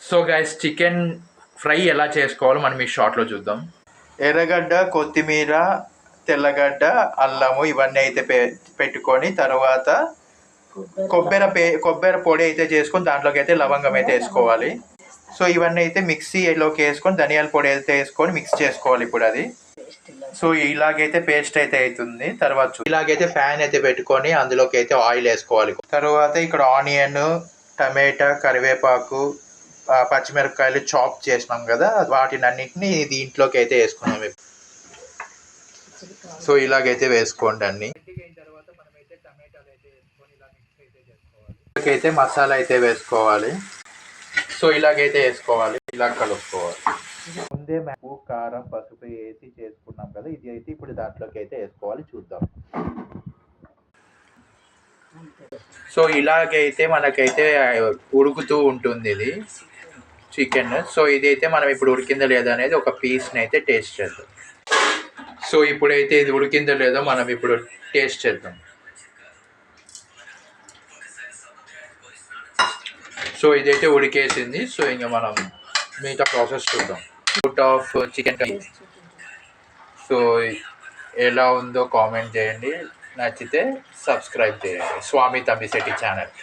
So guys, chicken fry ఎలా చేసుకోవాలో మనం ఈ షార్ట్లో చూద్దాం. ఎర్రగడ్డ, కొత్తిమీర, తెల్లగడ్డ, అల్లము ఇవన్నీ అయితే పెట్టుకొని తర్వాత కొబ్బరి పొడి అయితే చేసుకొని దాంట్లోకి అయితే లవంగం అయితే వేసుకోవాలి. సో ఇవన్నీ అయితే మిక్సీలోకి వేసుకొని ధనియాల పొడి అయితే వేసుకొని మిక్స్ చేసుకోవాలి ఇప్పుడు అది. సో ఇలాగైతే పేస్ట్ అయితే అవుతుంది. తర్వాత ఇలాగైతే ఫ్యాన్ అయితే పెట్టుకొని అందులోకి అయితే ఆయిల్ వేసుకోవాలి. తర్వాత ఇక్కడ ఆనియన్, టమాటా, కరివేపాకు, పచ్చిమిరపకాయలు చాప్ చేసినాం కదా, వాటిని అన్నింటినీ దీంట్లోకి అయితే వేసుకున్నాం. సో ఇలాగైతే వేసుకోండి అన్ని. అయితే మసాలా అయితే వేసుకోవాలి. సో ఇలాగైతే వేసుకోవాలి, ఇలా కలుపుకోవాలి. ముందే ఉప్పు, కారం, పసుపు వేసి చేసుకున్నాం కదా, ఇది అయితే ఇప్పుడు దాంట్లోకి అయితే వేసుకోవాలి. చూద్దాం. సో ఇలాగైతే మనకైతే ఉడుకుతూ ఉంటుంది ఇది చికెన్. సో ఇదైతే మనం ఇప్పుడు ఉడికిందో లేదో అనేది ఒక పీస్ని అయితే టేస్ట్ చేద్దాం. సో ఇప్పుడైతే ఇది ఉడికిందో లేదో మనం ఇప్పుడు టేస్ట్ చేద్దాం. సో ఇదైతే ఉడికేసింది. సో ఇంకా మనం మిగతా ప్రాసెస్ చూద్దాం. Out of chicken curry. So ఎలా ఉందో కామెంట్ చేయండి, నచ్చితే సబ్స్క్రైబ్ చేయండి స్వామి తమ్మిశెట్టి ఛానల్.